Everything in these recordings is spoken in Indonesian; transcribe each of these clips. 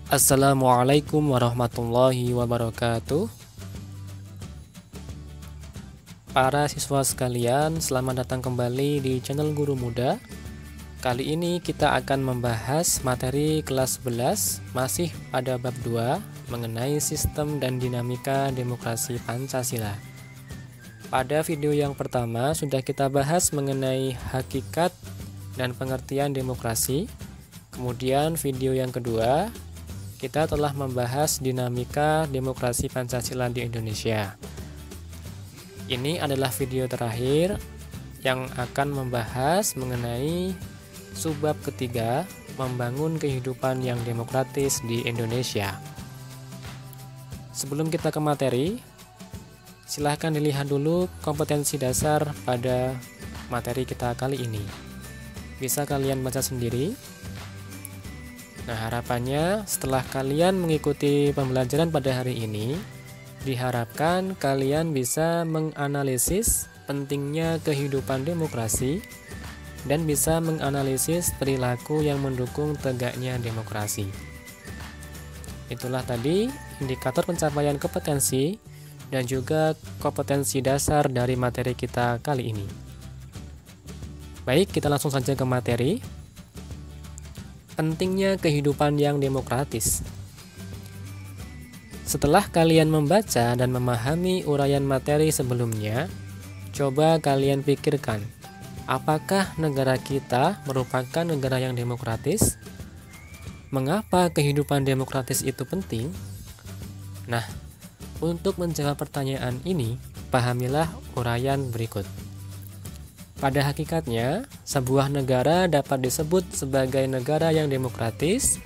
Assalamualaikum warahmatullahi wabarakatuh. Para siswa sekalian, selamat datang kembali di channel Guru Muda. Kali ini kita akan membahas materi kelas 11 masih pada bab 2 mengenai sistem dan dinamika demokrasi Pancasila. Pada video yang pertama sudah kita bahas mengenai hakikat dan pengertian demokrasi. Kemudian video yang kedua kita telah membahas dinamika demokrasi Pancasila di Indonesia. Ini adalah video terakhir yang akan membahas mengenai subbab ketiga, membangun kehidupan yang demokratis di Indonesia. Sebelum kita ke materi, silahkan dilihat dulu kompetensi dasar pada materi kita kali ini. Bisa kalian baca sendiri. Nah, harapannya setelah kalian mengikuti pembelajaran pada hari ini, diharapkan kalian bisa menganalisis pentingnya kehidupan demokrasi dan bisa menganalisis perilaku yang mendukung tegaknya demokrasi. Itulah tadi indikator pencapaian kompetensi dan juga kompetensi dasar dari materi kita kali ini. Baik, kita langsung saja ke materi. Pentingnya kehidupan yang demokratis. Setelah kalian membaca dan memahami uraian materi sebelumnya, coba kalian pikirkan, apakah negara kita merupakan negara yang demokratis? Mengapa kehidupan demokratis itu penting? Nah, untuk menjawab pertanyaan ini, pahamilah uraian berikut. Pada hakikatnya, sebuah negara dapat disebut sebagai negara yang demokratis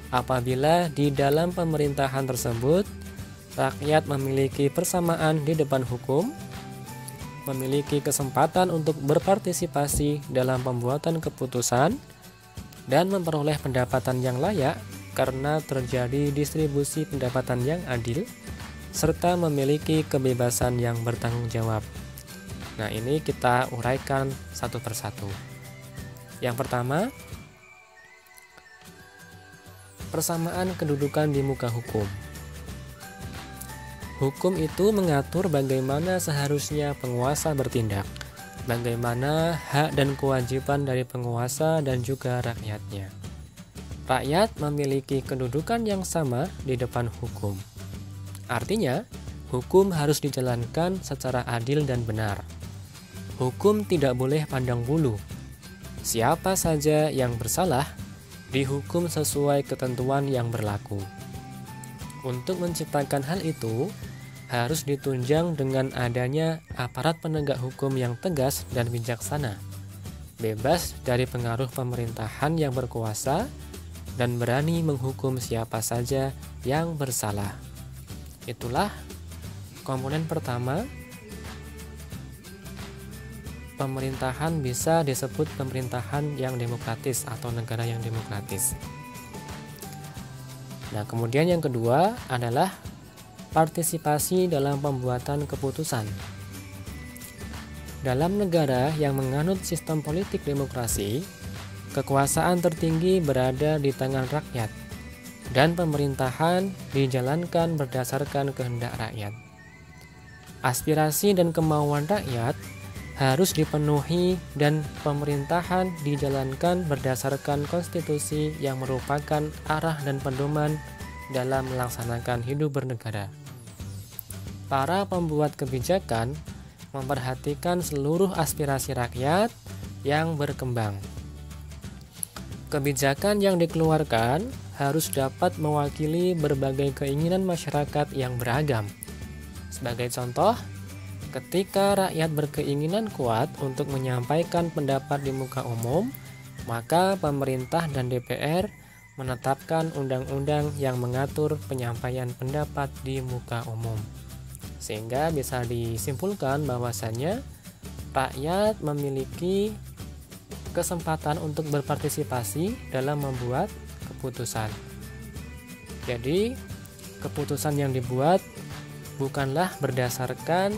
apabila di dalam pemerintahan tersebut rakyat memiliki persamaan di depan hukum, memiliki kesempatan untuk berpartisipasi dalam pembuatan keputusan, dan memperoleh pendapatan yang layak karena terjadi distribusi pendapatan yang adil, serta memiliki kebebasan yang bertanggung jawab. Nah, ini kita uraikan satu persatu. Yang pertama, persamaan kedudukan di muka hukum. Hukum itu mengatur bagaimana seharusnya penguasa bertindak, bagaimana hak dan kewajiban dari penguasa dan juga rakyatnya. Rakyat memiliki kedudukan yang sama di depan hukum. Artinya, hukum harus dijalankan secara adil dan benar. Hukum tidak boleh pandang bulu. Siapa saja yang bersalah dihukum sesuai ketentuan yang berlaku. Untuk menciptakan hal itu, harus ditunjang dengan adanya aparat penegak hukum yang tegas dan bijaksana, bebas dari pengaruh pemerintahan yang berkuasa, dan berani menghukum siapa saja yang bersalah. Itulah komponen pertama. Pemerintahan bisa disebut pemerintahan yang demokratis atau negara yang demokratis. Nah, kemudian yang kedua adalah partisipasi dalam pembuatan keputusan. Dalam negara yang menganut sistem politik demokrasi, kekuasaan tertinggi berada di tangan rakyat dan pemerintahan dijalankan berdasarkan kehendak rakyat. Aspirasi dan kemauan rakyat harus dipenuhi dan pemerintahan dijalankan berdasarkan konstitusi yang merupakan arah dan pedoman dalam melaksanakan hidup bernegara. Para pembuat kebijakan memperhatikan seluruh aspirasi rakyat yang berkembang. Kebijakan yang dikeluarkan harus dapat mewakili berbagai keinginan masyarakat yang beragam. Sebagai contoh, ketika rakyat berkeinginan kuat untuk menyampaikan pendapat di muka umum, maka pemerintah dan DPR menetapkan undang-undang yang mengatur penyampaian pendapat di muka umum. Sehingga bisa disimpulkan bahwasannya rakyat memiliki kesempatan untuk berpartisipasi dalam membuat keputusan. Jadi, keputusan yang dibuat bukanlah berdasarkan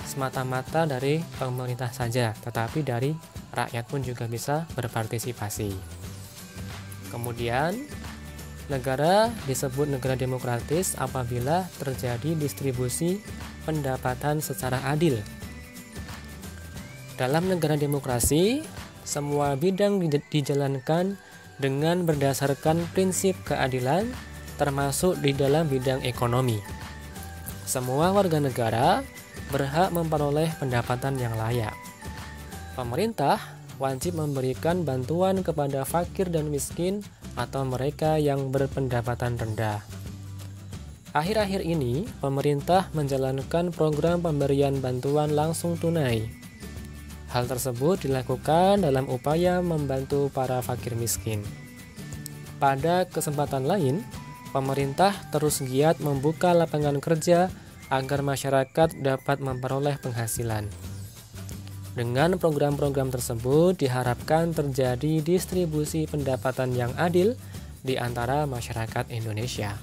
semata-mata dari pemerintah saja, tetapi dari rakyat pun juga bisa berpartisipasi. Kemudian Negara disebut negara demokratis apabila terjadi distribusi pendapatan secara adil. Dalam negara demokrasi, semua bidang dijalankan dengan berdasarkan prinsip keadilan, termasuk di dalam bidang ekonomi. Semua warga negara berhak memperoleh pendapatan yang layak. Pemerintah wajib memberikan bantuan kepada fakir dan miskin atau mereka yang berpendapatan rendah. Akhir-akhir ini, pemerintah menjalankan program pemberian bantuan langsung tunai. Hal tersebut dilakukan dalam upaya membantu para fakir miskin. Pada kesempatan lain, pemerintah terus giat membuka lapangan kerja agar masyarakat dapat memperoleh penghasilan. Dengan program-program tersebut diharapkan terjadi distribusi pendapatan yang adil di antara masyarakat Indonesia.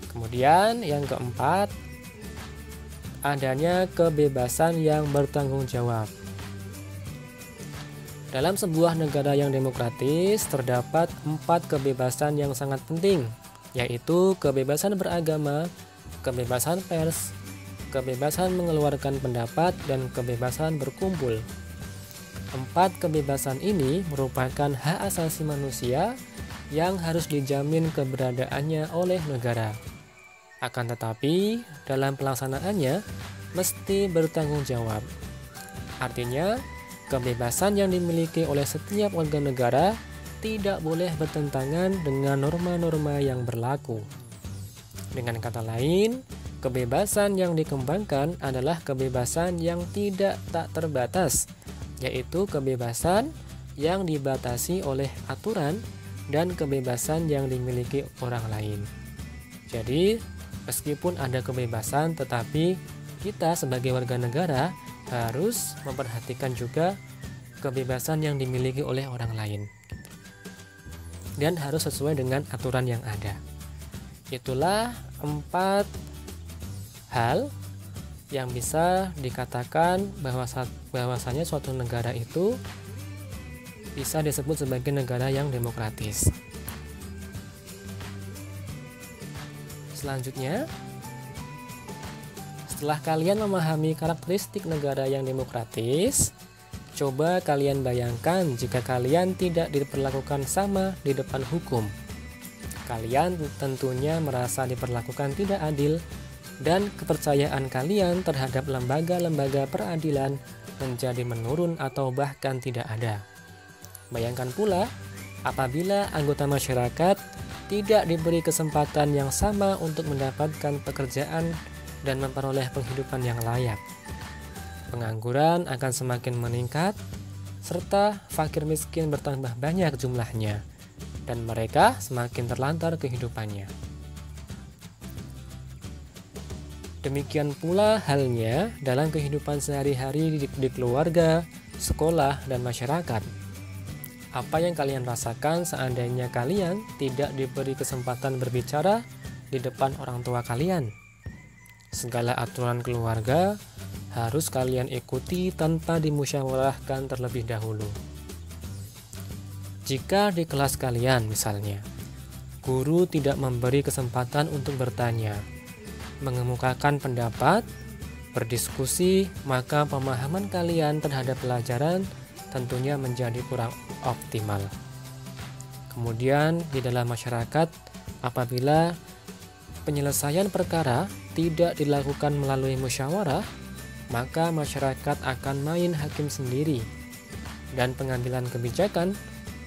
Kemudian yang keempat, adanya kebebasan yang bertanggung jawab. Dalam sebuah negara yang demokratis terdapat 4 kebebasan yang sangat penting, yaitu kebebasan beragama, kebebasan pers, kebebasan mengeluarkan pendapat, dan kebebasan berkumpul. 4 kebebasan ini merupakan hak asasi manusia yang harus dijamin keberadaannya oleh negara. Akan tetapi, dalam pelaksanaannya mesti bertanggung jawab. Artinya, kebebasan yang dimiliki oleh setiap warga negara tidak boleh bertentangan dengan norma-norma yang berlaku. Dengan kata lain, kebebasan yang dikembangkan adalah kebebasan yang tidak tak terbatas, yaitu kebebasan yang dibatasi oleh aturan dan kebebasan yang dimiliki orang lain. Jadi, meskipun ada kebebasan, tetapi kita sebagai warga negara harus memperhatikan juga kebebasan yang dimiliki oleh orang lain. Dan harus sesuai dengan aturan yang ada. Itulah 4 hal yang bisa dikatakan bahwasanya suatu negara itu bisa disebut sebagai negara yang demokratis. Selanjutnya, setelah kalian memahami karakteristik negara yang demokratis, coba kalian bayangkan jika kalian tidak diperlakukan sama di depan hukum. Kalian tentunya merasa diperlakukan tidak adil dan kepercayaan kalian terhadap lembaga-lembaga peradilan menjadi menurun atau bahkan tidak ada. Bayangkan pula apabila anggota masyarakat tidak diberi kesempatan yang sama untuk mendapatkan pekerjaan dan memperoleh penghidupan yang layak. Pengangguran akan semakin meningkat, serta fakir miskin bertambah banyak jumlahnya, dan mereka semakin terlantar kehidupannya. Demikian pula halnya dalam kehidupan sehari-hari di keluarga, sekolah, dan masyarakat. Apa yang kalian rasakan seandainya kalian tidak diberi kesempatan berbicara di depan orang tua kalian? Segala aturan keluarga harus kalian ikuti tanpa dimusyawarahkan terlebih dahulu. Jika di kelas kalian misalnya, guru tidak memberi kesempatan untuk bertanya, mengemukakan pendapat, berdiskusi, maka pemahaman kalian terhadap pelajaran tentunya menjadi kurang optimal. Kemudian di dalam masyarakat, apabila penyelesaian perkara tidak dilakukan melalui musyawarah, maka masyarakat akan main hakim sendiri dan pengambilan kebijakan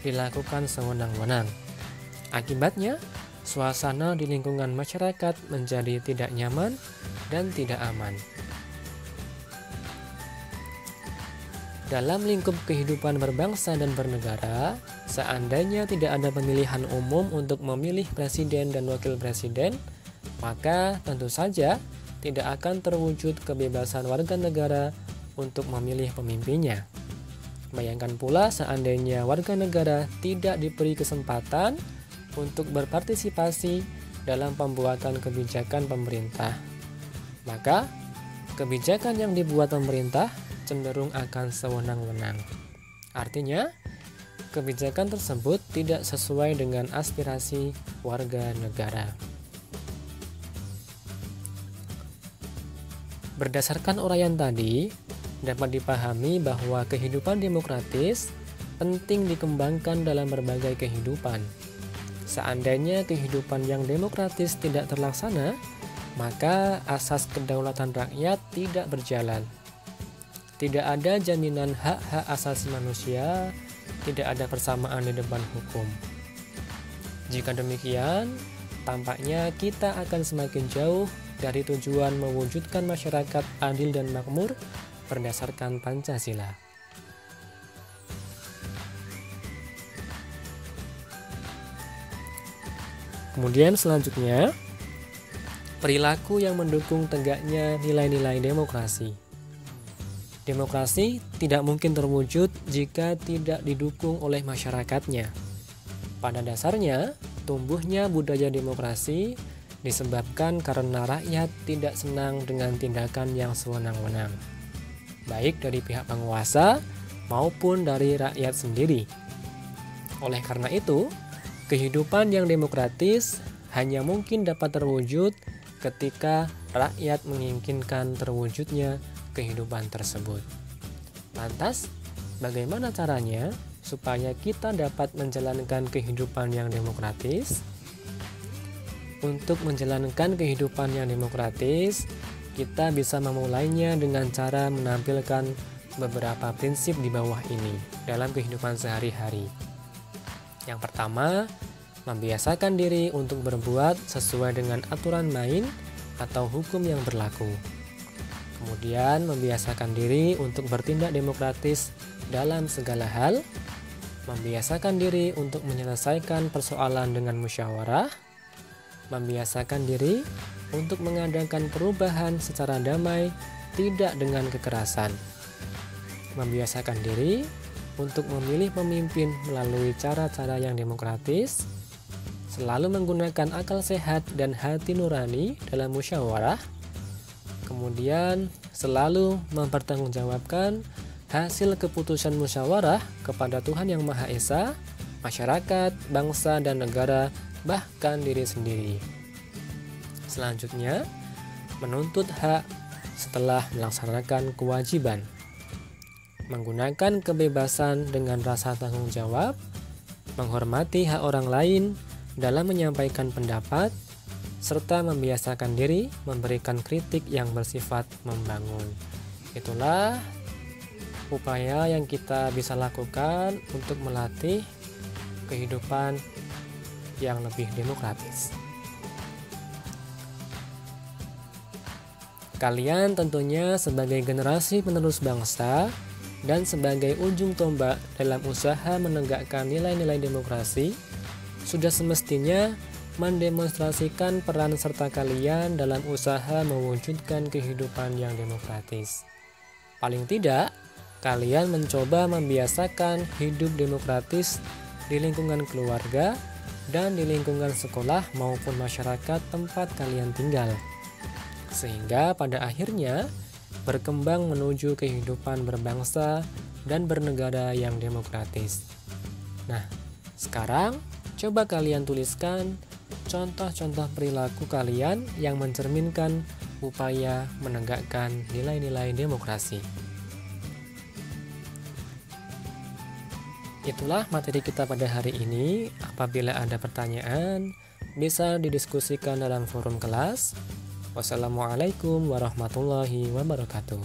dilakukan sewenang-wenang. Akibatnya, suasana di lingkungan masyarakat menjadi tidak nyaman dan tidak aman. Dalam lingkup kehidupan berbangsa dan bernegara, seandainya tidak ada pemilihan umum untuk memilih presiden dan wakil presiden, maka tentu saja tidak akan terwujud kebebasan warga negara untuk memilih pemimpinnya. Bayangkan pula seandainya warga negara tidak diberi kesempatan untuk berpartisipasi dalam pembuatan kebijakan pemerintah, maka kebijakan yang dibuat pemerintah cenderung akan sewenang-wenang. Artinya, kebijakan tersebut tidak sesuai dengan aspirasi warga negara. Berdasarkan uraian tadi, dapat dipahami bahwa kehidupan demokratis penting dikembangkan dalam berbagai kehidupan. Seandainya kehidupan yang demokratis tidak terlaksana, maka asas kedaulatan rakyat tidak berjalan. Tidak ada jaminan hak-hak asasi manusia, tidak ada persamaan di depan hukum. Jika demikian, tampaknya kita akan semakin jauh dari tujuan mewujudkan masyarakat adil dan makmur berdasarkan Pancasila. Kemudian selanjutnya, perilaku yang mendukung tegaknya nilai-nilai demokrasi. Demokrasi tidak mungkin terwujud jika tidak didukung oleh masyarakatnya. Pada dasarnya, tumbuhnya budaya demokrasi disebabkan karena rakyat tidak senang dengan tindakan yang sewenang-wenang, baik dari pihak penguasa maupun dari rakyat sendiri. Oleh karena itu, kehidupan yang demokratis hanya mungkin dapat terwujud ketika rakyat menginginkan terwujudnya kehidupan tersebut. Lantas, bagaimana caranya supaya kita dapat menjalankan kehidupan yang demokratis? Untuk menjalankan kehidupan yang demokratis, kita bisa memulainya dengan cara menampilkan beberapa prinsip di bawah ini dalam kehidupan sehari-hari. Yang pertama, membiasakan diri untuk berbuat sesuai dengan aturan main atau hukum yang berlaku. Kemudian, membiasakan diri untuk bertindak demokratis dalam segala hal, membiasakan diri untuk menyelesaikan persoalan dengan musyawarah, membiasakan diri untuk mengadakan perubahan secara damai, tidak dengan kekerasan, membiasakan diri untuk memilih pemimpin melalui cara-cara yang demokratis, selalu menggunakan akal sehat dan hati nurani dalam musyawarah, kemudian selalu mempertanggungjawabkan hasil keputusan musyawarah kepada Tuhan Yang Maha Esa, masyarakat, bangsa, dan negara, bahkan diri sendiri. Selanjutnya, menuntut hak setelah melaksanakan kewajiban. Menggunakan kebebasan dengan rasa tanggung jawab, menghormati hak orang lain dalam menyampaikan pendapat, serta membiasakan diri memberikan kritik yang bersifat membangun. Itulah upaya yang kita bisa lakukan untuk melatih kehidupan yang lebih demokratis. Kalian tentunya sebagai generasi penerus bangsa dan sebagai ujung tombak dalam usaha menegakkan nilai-nilai demokrasi, sudah semestinya mendemonstrasikan peran serta kalian dalam usaha mewujudkan kehidupan yang demokratis. Paling tidak, kalian mencoba membiasakan hidup demokratis di lingkungan keluarga dan di lingkungan sekolah maupun masyarakat tempat kalian tinggal, sehingga pada akhirnya berkembang menuju kehidupan berbangsa dan bernegara yang demokratis. Nah, sekarang coba kalian tuliskan contoh-contoh perilaku kalian yang mencerminkan upaya menegakkan nilai-nilai demokrasi. Itulah materi kita pada hari ini. Apabila ada pertanyaan, bisa didiskusikan dalam forum kelas. Wassalamualaikum warahmatullahi wabarakatuh.